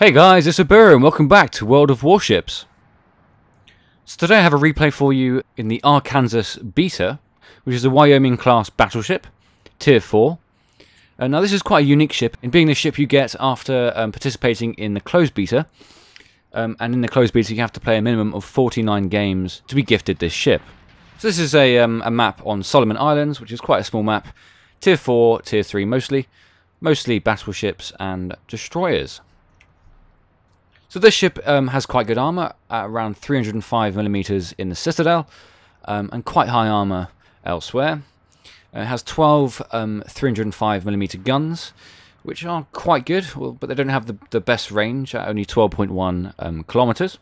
Hey guys, it's Ubiru and welcome back to World of Warships. So today I have a replay for you in the Arkansas Beta, which is a Wyoming class battleship, Tier 4. Now this is quite a unique ship, in being the ship you get after participating in the closed beta. And in the closed beta you have to play a minimum of 49 games to be gifted this ship. So this is a map on Solomon Islands, which is quite a small map. Tier 4, Tier 3 mostly battleships and destroyers. So this ship has quite good armour, at around 305mm in the Citadel, and quite high armour elsewhere. It has 12 305mm guns, which are quite good, but they don't have the best range, at only 12.1 kilometres.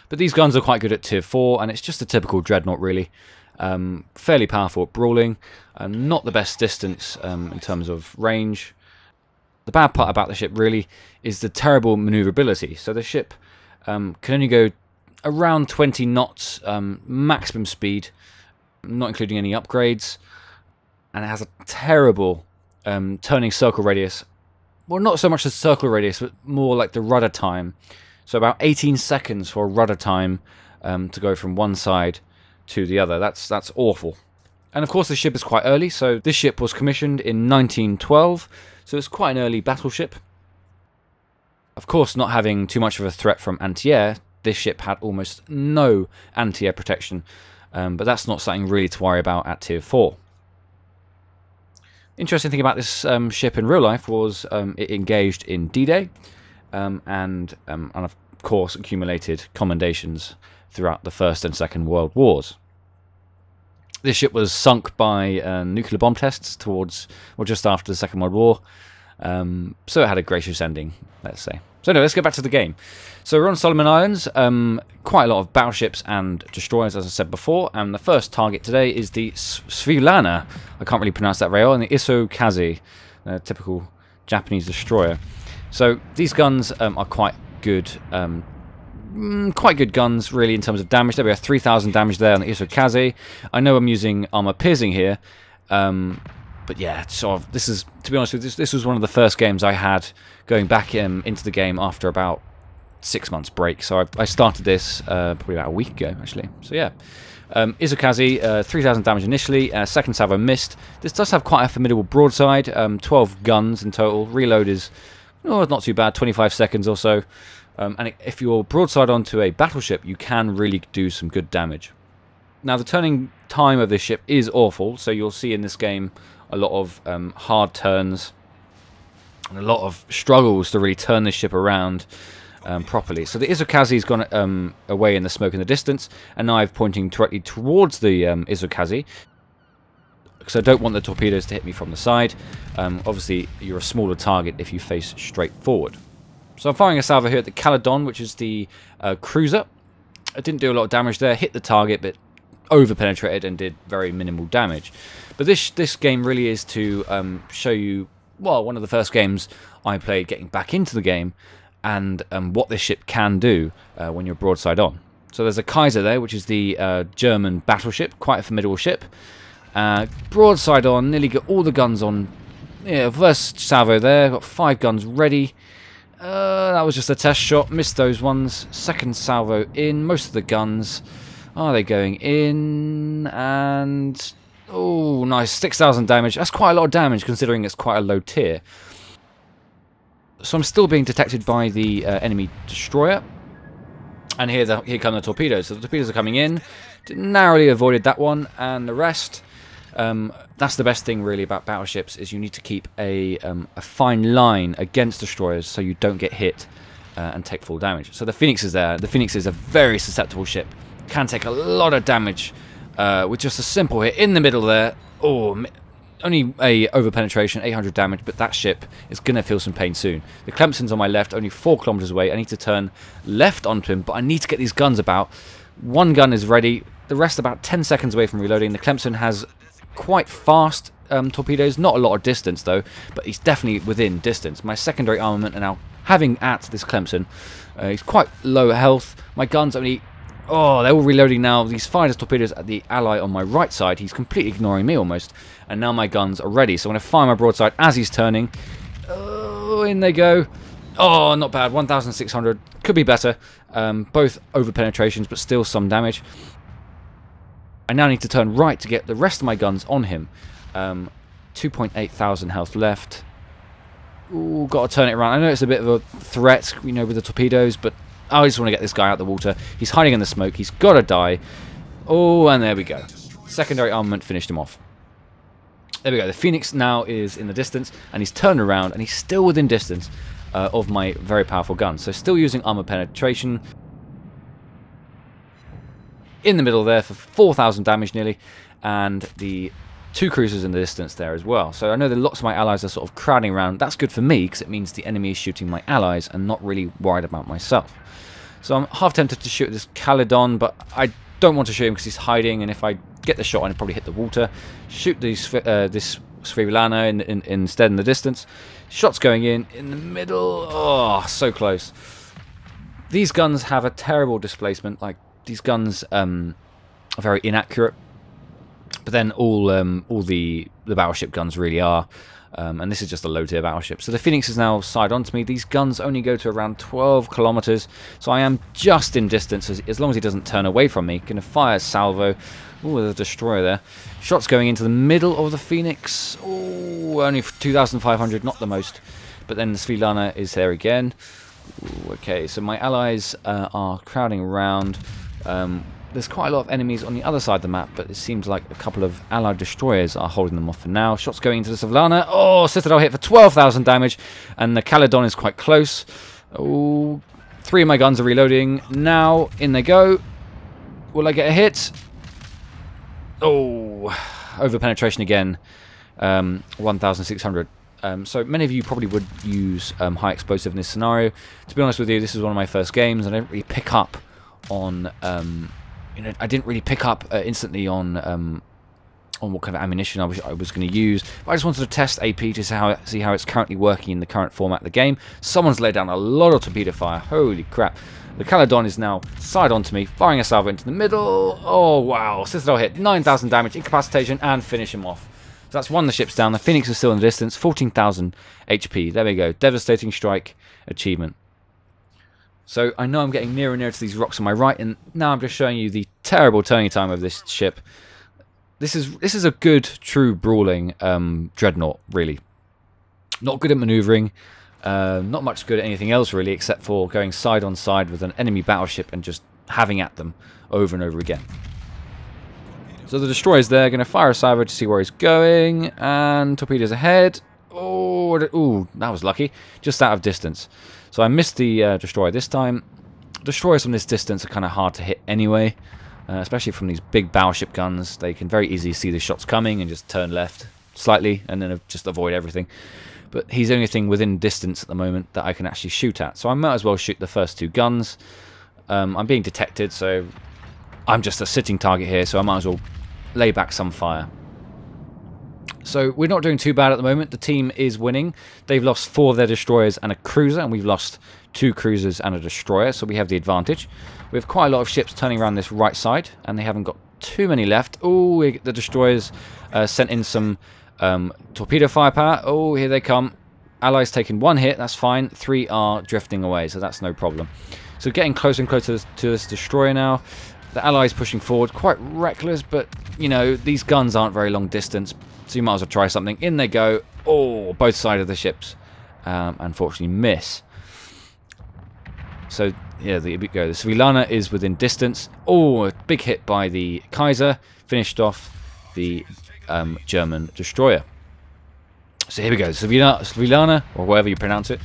But these guns are quite good at Tier 4, and it's just a typical dreadnought really. Fairly powerful at brawling, not the best distance in terms of range. The bad part about the ship really is the terrible maneuverability. So the ship can only go around 20 knots maximum speed, not including any upgrades, and it has a terrible turning circle radius. Well, not so much the circle radius, but more like the rudder time. So about 18 seconds for a rudder time to go from one side to the other. That's awful. And of course the ship is quite early, so this ship was commissioned in 1912, so it's quite an early battleship. Of course, not having too much of a threat from anti-air, this ship had almost no anti-air protection, but that's not something really to worry about at Tier 4. Interesting thing about this ship in real life was it engaged in D-Day, and of course accumulated commendations throughout the First and Second World Wars. This ship was sunk by nuclear bomb tests towards, or just after the Second World War, so it had a gracious ending, let's say. So anyway, let's get back to the game. So we're on Solomon Islands, quite a lot of battleships and destroyers, as I said before, and the first target today is the Svilana, I can't really pronounce that very well, and the Isokaze, a typical Japanese destroyer. So these guns are quite good. Quite good guns, really, in terms of damage. There we have 3,000 damage there on the Isokaze. I know I'm using armor piercing here, but yeah, sort of. This is, to be honest with you, this was one of the first games I had going back into the game after about 6 months break. So I started this probably about a week ago, actually. So yeah, Isokaze, 3,000 damage initially. Second salvo missed. This does have quite a formidable broadside. 12 guns in total. Reload is not too bad, 25 seconds or so. And if you're broadside onto a battleship, you can really do some good damage. Now, the turning time of this ship is awful, so you'll see in this game a lot of hard turns and a lot of struggles to really turn this ship around properly. So the Isokaze's gone away in the smoke in the distance, and now I'm pointing directly towards the Isokaze, because I don't want the torpedoes to hit me from the side. Obviously, you're a smaller target if you face straight forward. So I'm firing a salvo here at the Caledon, which is the cruiser. I didn't do a lot of damage there, hit the target, but over-penetrated and did very minimal damage. But this game really is to show you, well, one of the first games I played getting back into the game, and what this ship can do when you're broadside on. So there's a Kaiser there, which is the German battleship, quite a formidable ship. Broadside on, nearly got all the guns on. Yeah, first salvo there, got 5 guns ready. That was just a test shot, missed those ones. Second salvo in, most of the guns. Are they going in? And oh, nice, 6,000 damage. That's quite a lot of damage considering it's quite a low tier. So I'm still being detected by the enemy destroyer. And here come the torpedoes. So the torpedoes are coming in. Narrowly avoided that one, and the rest. That's the best thing really about battleships, is you need to keep a fine line against destroyers so you don't get hit and take full damage. So the Phoenix is there. The Phoenix is a very susceptible ship. Can take a lot of damage with just a simple hit in the middle there. Oh, only a over-penetration, 800 damage, but that ship is going to feel some pain soon. The Clemson's on my left, only 4 kilometers away. I need to turn left onto him, but I need to get these guns about. One gun is ready. The rest about 10 seconds away from reloading. The Clemson has quite fast torpedoes, not a lot of distance though, but he's definitely within distance. My secondary armament are now having at this Clemson. He's quite low health. My guns only, oh, they're all reloading now. He's fired his torpedoes at the ally on my right side. He's completely ignoring me almost, and now my guns are ready. So I'm going to fire my broadside as he's turning. Oh, in they go. Oh, not bad. 1,600. Could be better. Both over penetrations, but still some damage. I now need to turn right to get the rest of my guns on him. 2.8 thousand health left. Ooh, got to turn it around. I know it's a bit of a threat, you know, with the torpedoes, but I just want to get this guy out of the water. He's hiding in the smoke. He's got to die. Oh, and there we go. Secondary armament finished him off. There we go. The Phoenix now is in the distance, and he's turned around, and he's still within distance of my very powerful gun. So still using armor penetration. In the middle there for 4,000 damage nearly, and the 2 cruisers in the distance there as well. So I know that lots of my allies are sort of crowding around. That's good for me, because it means the enemy is shooting my allies and not really worried about myself. So I'm half tempted to shoot this Caledon, but I don't want to shoot him because he's hiding, and if I get the shot, I'd probably hit the water. Shoot this Svirilana instead in the distance. Shots going in the middle. Oh, so close. These guns have a terrible displacement. Like, these guns are very inaccurate. But then all the battleship guns really are. And this is just a low-tier battleship. So the Phoenix is now side onto me. These guns only go to around 12 kilometers. So I am just in distance, as long as he doesn't turn away from me. Going to fire salvo. Ooh, there's a destroyer there. Shots going into the middle of the Phoenix. Ooh, only 2,500, not the most. But then the Svirilana is there again. Ooh, okay, so my allies are crowding around. There's quite a lot of enemies on the other side of the map, but it seems like a couple of allied destroyers are holding them off for now. Shots going into the Svirilana. Oh, Citadel hit for 12,000 damage, and the Caledon is quite close. Oh, 3 of my guns are reloading. Now, in they go. Will I get a hit? Oh, over penetration again. 1,600. So many of you probably would use high explosive in this scenario. To be honest with you, this is one of my first games, and I didn't really pick up on... I didn't really pick up instantly on what kind of ammunition I was going to use. But I just wanted to test AP to see how it's currently working in the current format of the game. Someone's laid down a lot of torpedo fire. Holy crap. The Caledon is now side onto me, firing a salvo into the middle. Oh, wow. Citadel hit. 9,000 damage, incapacitation, and finish him off. So that's one of the ships down. The Phoenix is still in the distance. 14,000 HP. There we go. Devastating strike achievement. So I know I'm getting nearer and nearer to these rocks on my right, and now I'm just showing you the terrible turning time of this ship. This is a good, true brawling dreadnought, really. Not good at manoeuvring, not much good at anything else really, except for going side on side with an enemy battleship and just having at them over and over again. So the destroyer's there, going to fire a salvo to see where he's going, and torpedoes ahead. Oh, ooh, that was lucky, just out of distance. So I missed the destroyer this time. Destroyers from this distance are kind of hard to hit anyway, especially from these big battleship guns. They can very easily see the shots coming and just turn left slightly and then just avoid everything. But he's the only thing within distance at the moment that I can actually shoot at. So I might as well shoot the first 2 guns. I'm being detected, so I'm just a sitting target here, so I might as well lay back some fire. So we're not doing too bad at the moment. The team is winning. They've lost 4 of their destroyers and a cruiser, and we've lost 2 cruisers and a destroyer, so we have the advantage. We have quite a lot of ships turning around this right side, and they haven't got too many left. Oh, the destroyers sent in some torpedo firepower. Oh, here they come. Allies taking 1 hit, that's fine. 3 are drifting away, so that's no problem. So getting closer and closer to this destroyer now. The Allies pushing forward, quite reckless, but, you know, these guns aren't very long distance, so you might as well try something. In they go. Oh, both sides of the ships unfortunately miss. So, yeah, the Svirilana is within distance. Oh, a big hit by the Kaiser. Finished off the German destroyer. So here we go. Svirilana, or however you pronounce it,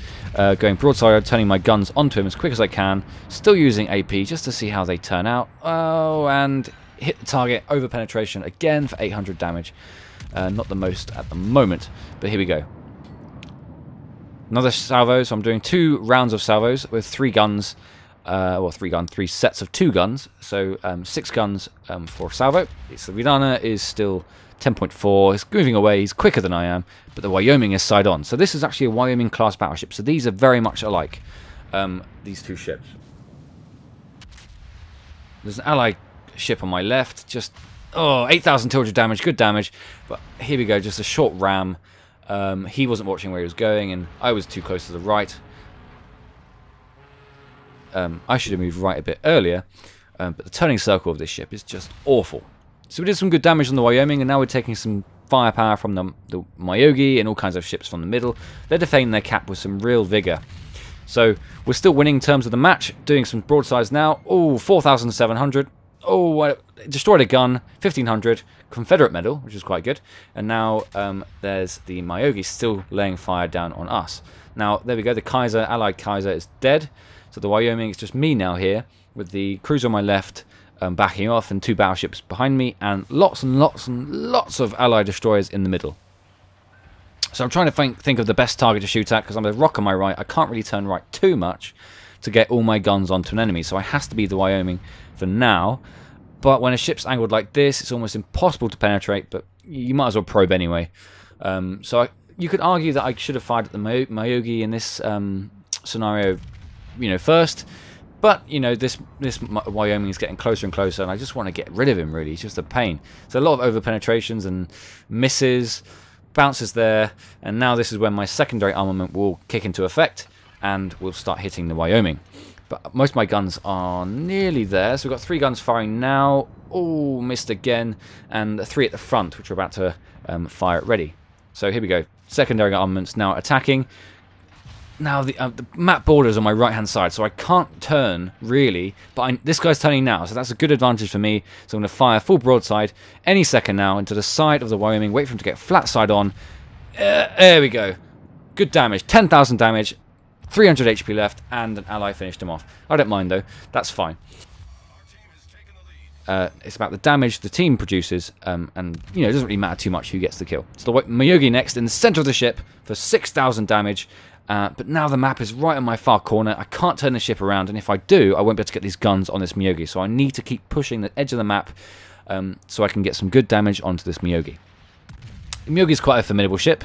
going broadside, turning my guns onto him as quick as I can. Still using AP just to see how they turn out. Oh, and hit the target over penetration again for 800 damage. Not the most at the moment, but here we go. Another salvo, so I'm doing 2 rounds of salvos with 3 guns. Well, 3 sets of 2 guns, so 6 guns for salvo. Svirilana is still 10.4, he's moving away, he's quicker than I am, but the Wyoming is side on. So this is actually a Wyoming class battleship, so these are very much alike, these 2 ships. There's an allied ship on my left, just, oh, 8,200 damage, good damage, but here we go, just a short ram. He wasn't watching where he was going, and I was too close to the right. I should have moved right a bit earlier, but the turning circle of this ship is just awful. So we did some good damage on the Wyoming, and now we're taking some firepower from the Myogi and all kinds of ships from the middle. They're defending their cap with some real vigour. So we're still winning in terms of the match, doing some broadsides now. Oh, 4,700. Oh, I destroyed a gun, 1,500. Confederate medal, which is quite good. And now there's the Myogi still laying fire down on us. Now, there we go. The Kaiser, Allied Kaiser, is dead. So the Wyoming, it's just me now here with the cruiser on my left backing off and 2 battleships behind me and lots of Allied destroyers in the middle. So I'm trying to think of the best target to shoot at because I'm a rock on my right. I can't really turn right too much to get all my guns onto an enemy. So it has to be the Wyoming for now. But when a ship's angled like this, it's almost impossible to penetrate, but you might as well probe anyway. You could argue that I should have fired at the Myogi in this scenario, first. But, this Wyoming is getting closer and closer, and I just want to get rid of him, really. It's just a pain. So a lot of over-penetrations and misses, bounces there, and now this is when my secondary armament will kick into effect, and we'll start hitting the Wyoming. But most of my guns are nearly there, so we've got 3 guns firing now. Oh, missed again, and 3 at the front, which are about to fire it ready. So here we go. Secondary armaments now attacking. Now the map border is on my right hand side, so I can't turn really, but this guy's turning now, so that's a good advantage for me. So I'm going to fire full broadside any second now into the side of the Wyoming, wait for him to get flat side on. There we go. Good damage, 10,000 damage, 300 HP left, and an ally finished him off. I don't mind though, that's fine. It's about the damage the team produces, and it doesn't really matter too much who gets the kill. So the Myogi next in the center of the ship for 6,000 damage. But now the map is right in my far corner. I can't turn the ship around, and if I do, I won't be able to get these guns on this Myogi. So I need to keep pushing the edge of the map so I can get some good damage onto this Myogi. The Myogi is quite a formidable ship.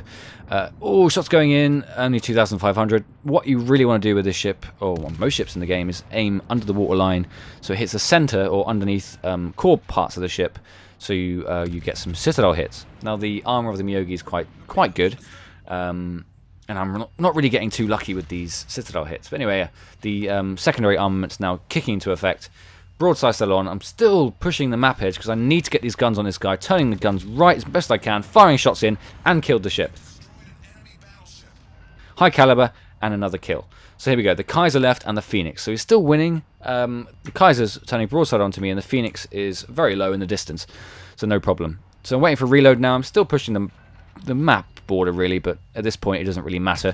Oh, shots going in, only 2,500. What you really want to do with this ship, or most ships in the game, is aim under the waterline so it hits the center or underneath core parts of the ship, so you get some citadel hits. Now the armor of the Myogi is quite good. And I'm not really getting too lucky with these citadel hits. But anyway, the secondary armament's now kicking into effect. Broadside still on. I'm still pushing the map edge because I need to get these guns on this guy. Turning the guns right as best I can. Firing shots in and killed the ship. High caliber and another kill. So here we go. The Kaiser left and the Phoenix. So he's still winning. The Kaiser's turning broadside onto me and the Phoenix is very low in the distance. So no problem. So I'm waiting for reload now. I'm still pushing the map border really, but at this point it doesn't really matter.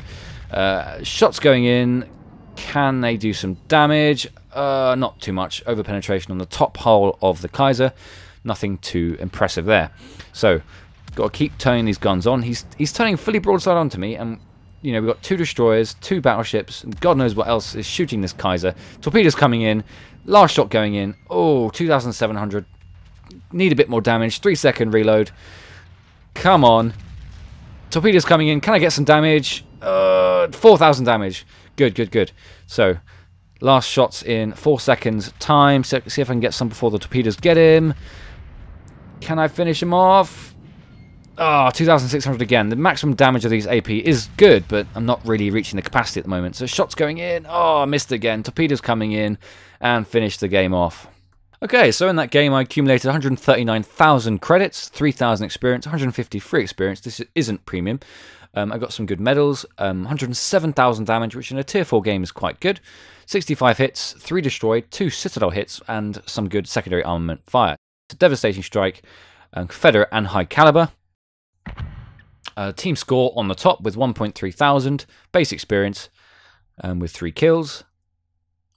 Shots going in. Can they do some damage? Not too much. Over penetration on the top hull of the Kaiser. Nothing too impressive there. So got to keep turning these guns on. He's turning fully broadside onto me, and we've got 2 destroyers, 2 battleships, and God knows what else is shooting this Kaiser. Torpedoes coming in. Last shot going in. Oh, 2,700. Need a bit more damage. 3-second reload. Come on. Torpedoes coming in. Can I get some damage? 4,000 damage. Good. So, last shots in 4 seconds time. So, see if I can get some before the torpedoes get him. Can I finish him off? 2,600 again. The maximum damage of these AP is good, but I'm not really reaching the capacity at the moment. So, shots going in. I missed again. Torpedoes coming in and finished the game off. Okay, so in that game I accumulated 139,000 credits, 3,000 experience, 150 free experience. This isn't premium. I got some good medals, 107,000 damage, which in a tier 4 game is quite good. 65 hits, 3 destroyed, 2 citadel hits, and some good secondary armament fire. It's a devastating strike, Confederate and high caliber. Team score on the top with 1.3 thousand, base experience with 3 kills.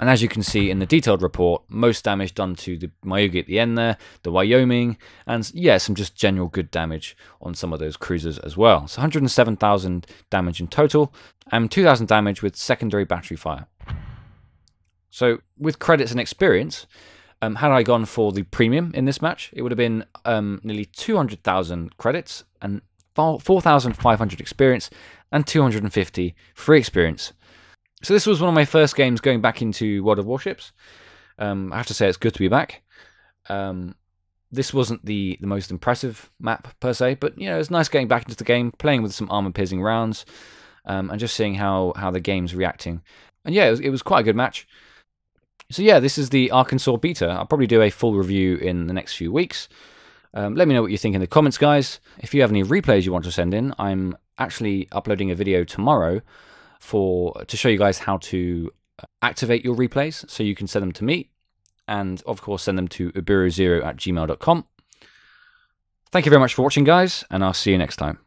And as you can see in the detailed report, most damage done to the Myogi at the end there, the Wyoming, and yeah, some just general good damage on some of those cruisers as well. So 107,000 damage in total, and 2,000 damage with secondary battery fire. So with credits and experience, had I gone for the premium in this match, it would have been nearly 200,000 credits and 4,500 experience and 250 free experience. So this was one of my first games going back into World of Warships. I have to say it's good to be back. This wasn't the most impressive map per se, but it's nice getting back into the game, playing with some armor-piercing rounds, and just seeing how the game's reacting. And yeah, it was quite a good match. So yeah, this is the Arkansas beta. I'll probably do a full review in the next few weeks. Let me know what you think in the comments, guys. If you have any replays you want to send in, I'm actually uploading a video tomorrow to show you guys how to activate your replays, so you can send them to me, and of course send them to ubiru0@gmail.com. Thank you very much for watching, guys, and I'll see you next time.